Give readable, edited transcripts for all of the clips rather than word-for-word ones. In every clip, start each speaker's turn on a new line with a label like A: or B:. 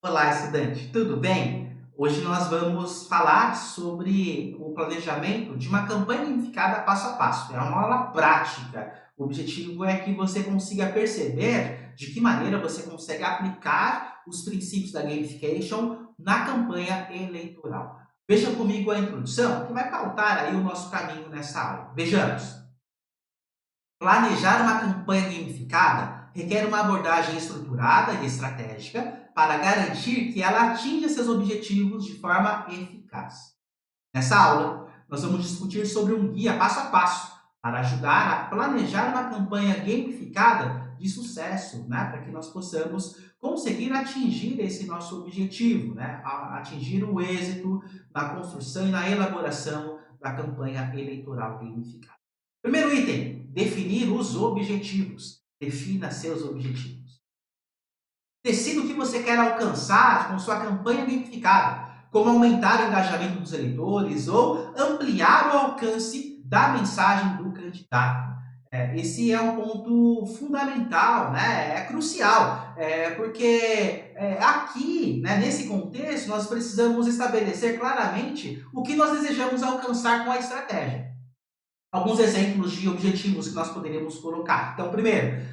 A: Olá, estudante, tudo bem? Hoje nós vamos falar sobre o planejamento de uma campanha gamificada passo a passo. É uma aula prática. O objetivo é que você consiga perceber de que maneira você consegue aplicar os princípios da gamification na campanha eleitoral. Veja comigo a introdução, que vai pautar aí o nosso caminho nessa aula. Vejamos. Planejar uma campanha gamificada requer uma abordagem estruturada e estratégica para garantir que ela atinja seus objetivos de forma eficaz. Nessa aula, nós vamos discutir sobre um guia passo a passo para ajudar a planejar uma campanha gamificada de sucesso, né? Para que nós possamos conseguir atingir esse nosso objetivo, né? Atingir o êxito na construção e na elaboração da campanha eleitoral gamificada. Primeiro item, definir os objetivos. Defina seus objetivos. Decida o que você quer alcançar com sua campanha gamificada, como aumentar o engajamento dos eleitores ou ampliar o alcance da mensagem do candidato. Esse é um ponto fundamental, né? É crucial, porque aqui, né, nesse contexto, nós precisamos estabelecer claramente o que nós desejamos alcançar com a estratégia. Alguns exemplos de objetivos que nós poderíamos colocar. Então, primeiro,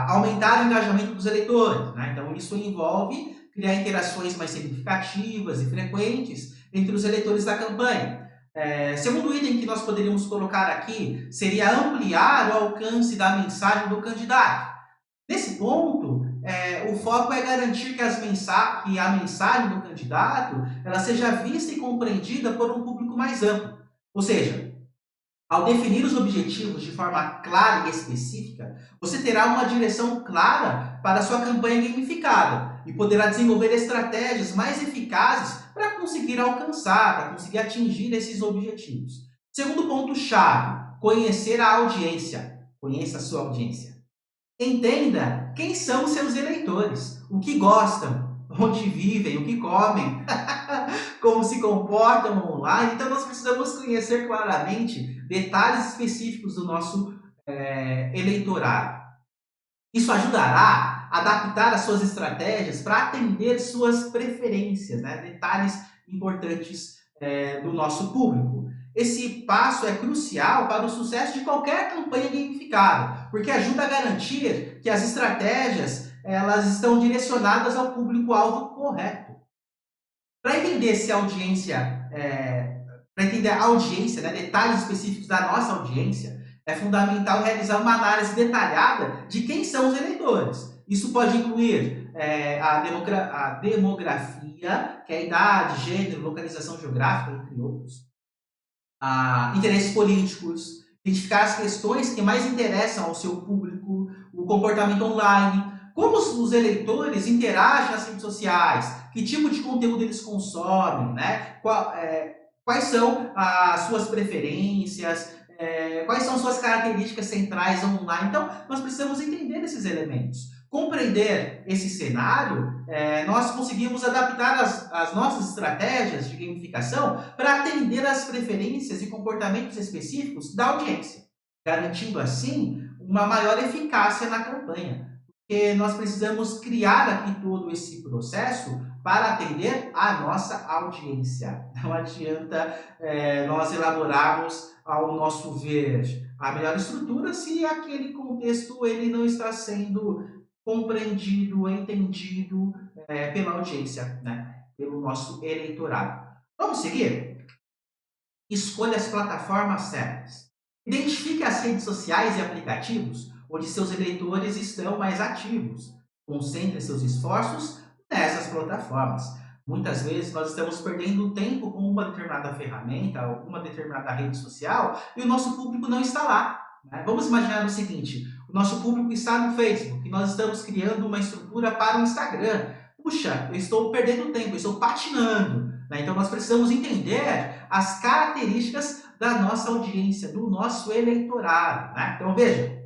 A: aumentar o engajamento dos eleitores, né? Então, isso envolve criar interações mais significativas e frequentes entre os eleitores da campanha. Segundo item que nós poderíamos colocar aqui seria ampliar o alcance da mensagem do candidato. Nesse ponto, o foco é garantir que a mensagem do candidato ela seja vista e compreendida por um público mais amplo. Ou seja, ao definir os objetivos de forma clara e específica, você terá uma direção clara para a sua campanha gamificada e poderá desenvolver estratégias mais eficazes para conseguir alcançar, para conseguir atingir esses objetivos. Segundo ponto-chave, conhecer a audiência. Conheça a sua audiência. Entenda quem são seus eleitores, o que gostam, onde vivem, o que comem, como se comportam online. Então, nós precisamos conhecer claramente detalhes específicos do nosso eleitorado. Isso ajudará a adaptar as suas estratégias para atender suas preferências, né? Detalhes importantes do nosso público. Esse passo é crucial para o sucesso de qualquer campanha gamificada, porque ajuda a garantir que as estratégias elas estão direcionadas ao público-alvo correto. Para entender se a audiência, para entender a audiência, né, detalhes específicos da nossa audiência, é fundamental realizar uma análise detalhada de quem são os eleitores. Isso pode incluir a demografia, que é a idade, gênero, localização geográfica, entre outros, interesses políticos, identificar as questões que mais interessam ao seu público, o comportamento online, como os eleitores interagem nas redes sociais, que tipo de conteúdo eles consomem, né? Quais são as suas preferências, quais são suas características centrais online. Então, nós precisamos entender esses elementos. Compreender esse cenário, nós conseguimos adaptar as nossas estratégias de gamificação para atender às preferências e comportamentos específicos da audiência, garantindo assim uma maior eficácia na campanha. Porque nós precisamos criar aqui todo esse processo para atender a nossa audiência. Não adianta nós elaborarmos, ao nosso ver, a melhor estrutura se aquele contexto ele não está sendo compreendido, entendido pela audiência, né? Pelo nosso eleitorado. Vamos seguir? Escolha as plataformas certas. Identifique as redes sociais e aplicativos onde seus eleitores estão mais ativos. Concentre seus esforços nessas plataformas. Muitas vezes nós estamos perdendo tempo com uma determinada ferramenta, alguma determinada rede social, e o nosso público não está lá, né? Vamos imaginar o seguinte: o nosso público está no Facebook, e nós estamos criando uma estrutura para o Instagram. Puxa, eu estou perdendo tempo, eu estou patinando, né? Então nós precisamos entender as características da nossa audiência, do nosso eleitorado, né? Então veja,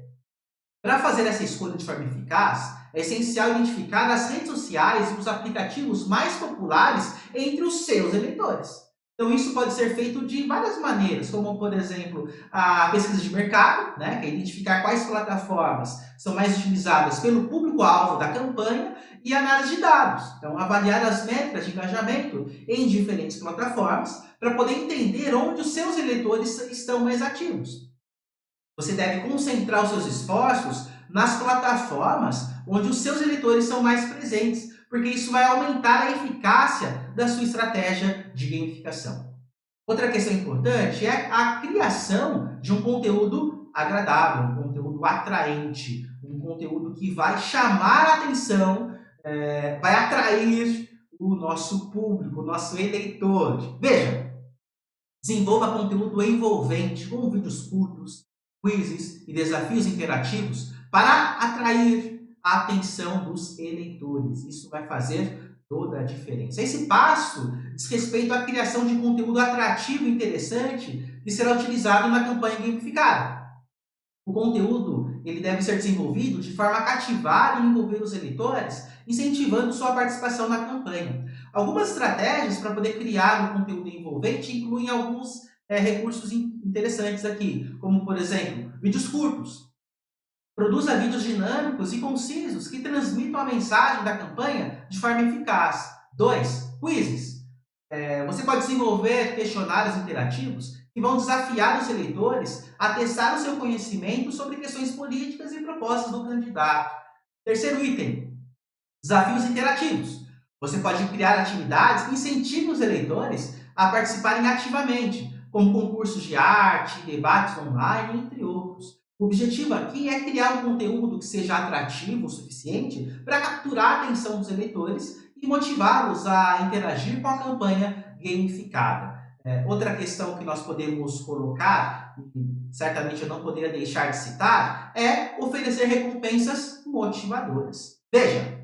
A: para fazer essa escolha de forma eficaz, é essencial identificar as redes sociais e os aplicativos mais populares entre os seus eleitores. Então, isso pode ser feito de várias maneiras, como, por exemplo, a pesquisa de mercado, né, que é identificar quais plataformas são mais utilizadas pelo público-alvo da campanha, e análise de dados. Então, avaliar as métricas de engajamento em diferentes plataformas para poder entender onde os seus eleitores estão mais ativos. Você deve concentrar os seus esforços nas plataformas onde os seus eleitores são mais presentes, porque isso vai aumentar a eficácia da sua estratégia de gamificação. Outra questão importante é a criação de um conteúdo agradável, um conteúdo atraente, um conteúdo que vai chamar a atenção, vai atrair o nosso público, o nosso eleitor. Veja, desenvolva conteúdo envolvente, como vídeos curtos, quizzes e desafios interativos para atrair a atenção dos eleitores. Isso vai fazer toda a diferença. Esse passo diz respeito à criação de conteúdo atrativo e interessante que será utilizado na campanha gamificada. O conteúdo ele deve ser desenvolvido de forma a cativar e envolver os eleitores, incentivando sua participação na campanha. Algumas estratégias para poder criar um conteúdo envolvente incluem alguns recursos interessantes aqui, como, por exemplo, vídeos curtos. Produza vídeos dinâmicos e concisos que transmitam a mensagem da campanha de forma eficaz. 2. Quizzes. Você pode desenvolver questionários interativos que vão desafiar os eleitores a testar o seu conhecimento sobre questões políticas e propostas do candidato. Terceiro item, desafios interativos. Você pode criar atividades que incentivem os eleitores a participarem ativamente, como concursos de arte, debates online, entre outros. O objetivo aqui é criar um conteúdo que seja atrativo o suficiente para capturar a atenção dos eleitores e motivá-los a interagir com a campanha gamificada. Outra questão que nós podemos colocar, e certamente eu não poderia deixar de citar, é oferecer recompensas motivadoras. Veja,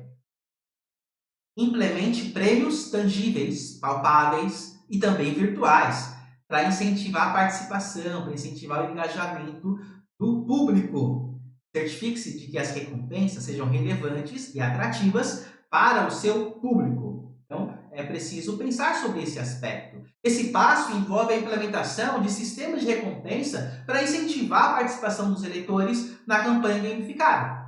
A: implemente prêmios tangíveis, palpáveis e também virtuais, para incentivar a participação, para incentivar o engajamento do público. Certifique-se de que as recompensas sejam relevantes e atrativas para o seu público. Então, é preciso pensar sobre esse aspecto. Esse passo envolve a implementação de sistemas de recompensa para incentivar a participação dos eleitores na campanha gamificada.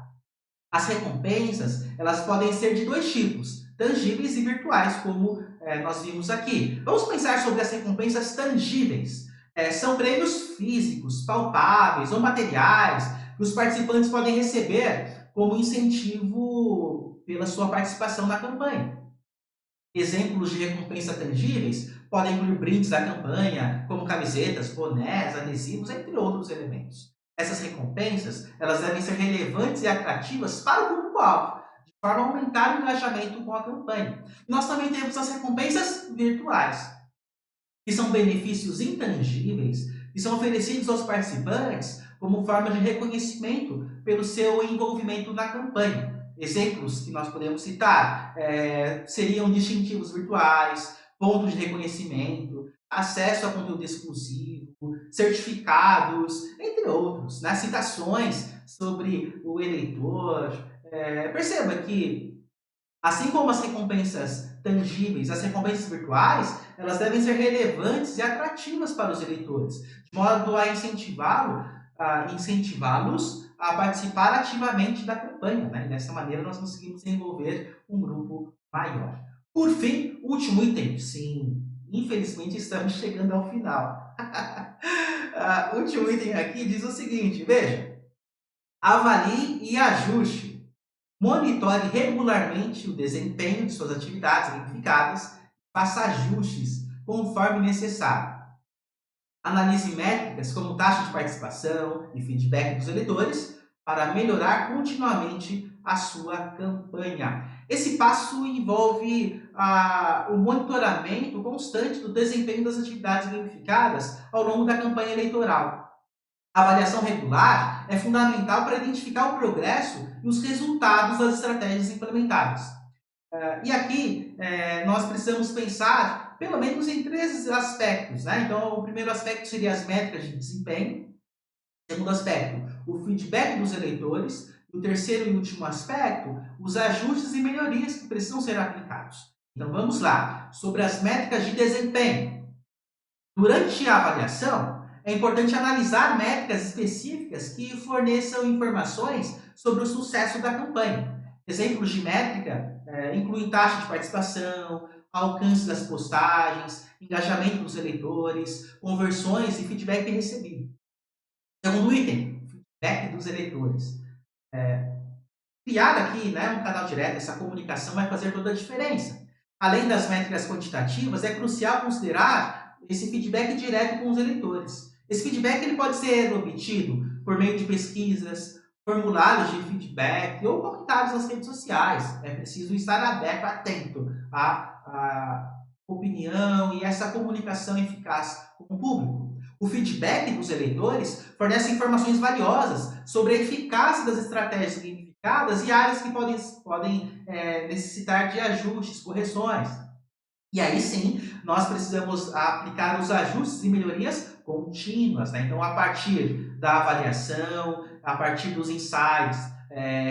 A: As recompensas, elas podem ser de dois tipos, tangíveis e virtuais, como nós vimos aqui. Vamos pensar sobre as recompensas tangíveis. São prêmios físicos, palpáveis ou materiais que os participantes podem receber como incentivo pela sua participação na campanha. Exemplos de recompensa tangíveis podem incluir brindes da campanha, como camisetas, bonés, adesivos, entre outros elementos. Essas recompensas, elas devem ser relevantes e atrativas para o público-alvo, de forma a aumentar o engajamento com a campanha. Nós também temos as recompensas virtuais, que são benefícios intangíveis que são oferecidos aos participantes como forma de reconhecimento pelo seu envolvimento na campanha. Exemplos que nós podemos citar seriam distintivos virtuais, pontos de reconhecimento, acesso a conteúdo exclusivo, certificados, entre outros, né? Citações sobre o eleitor. Perceba que, assim como as recompensas tangíveis, as recompensas virtuais, elas devem ser relevantes e atrativas para os eleitores, de modo a incentivá-los a participar ativamente da campanha, né? E dessa maneira nós conseguimos envolver um grupo maior. Por fim, último item. Sim, infelizmente estamos chegando ao final. O último item aqui diz o seguinte, veja, avalie e ajuste. Monitore regularmente o desempenho de suas atividades gamificadas, faça ajustes conforme necessário. Analise métricas como taxa de participação e feedback dos eleitores para melhorar continuamente a sua campanha. Esse passo envolve o monitoramento constante do desempenho das atividades gamificadas ao longo da campanha eleitoral. A avaliação regular é fundamental para identificar o progresso e os resultados das estratégias implementadas. E aqui nós precisamos pensar pelo menos em três aspectos, né? Então, o primeiro aspecto seria as métricas de desempenho. O segundo aspecto, o feedback dos eleitores. O terceiro e último aspecto, os ajustes e melhorias que precisam ser aplicados. Então, vamos lá. Sobre as métricas de desempenho. Durante a avaliação, é importante analisar métricas específicas que forneçam informações sobre o sucesso da campanha. Exemplos de métrica incluem taxa de participação, alcance das postagens, engajamento dos eleitores, conversões e feedback recebido. Segundo item, feedback dos eleitores. Criar aqui, né, um canal direto, essa comunicação vai fazer toda a diferença. Além das métricas quantitativas, é crucial considerar esse feedback direto com os eleitores. Esse feedback ele pode ser obtido por meio de pesquisas, formulários de feedback ou comentários nas redes sociais. É preciso estar aberto, atento à opinião e essa comunicação eficaz com o público. O feedback dos eleitores fornece informações valiosas sobre a eficácia das estratégias gamificadas e áreas que podem necessitar de ajustes, correções. E aí sim, nós precisamos aplicar os ajustes e melhorias contínuas. Né? Então, a partir da avaliação, a partir dos insights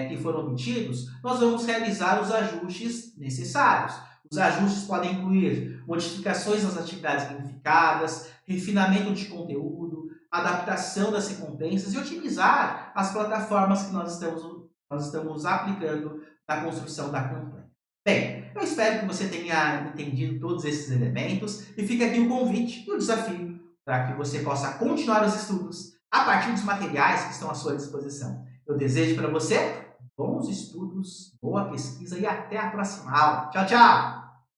A: que foram obtidos, nós vamos realizar os ajustes necessários. Os ajustes podem incluir modificações nas atividades gamificadas, refinamento de conteúdo, adaptação das recompensas e otimizar as plataformas que nós estamos aplicando na construção da campanha. Bem, eu espero que você tenha entendido todos esses elementos e fica aqui o convite e o desafio para que você possa continuar os estudos a partir dos materiais que estão à sua disposição. Eu desejo para você bons estudos, boa pesquisa e até a próxima aula. Tchau, tchau!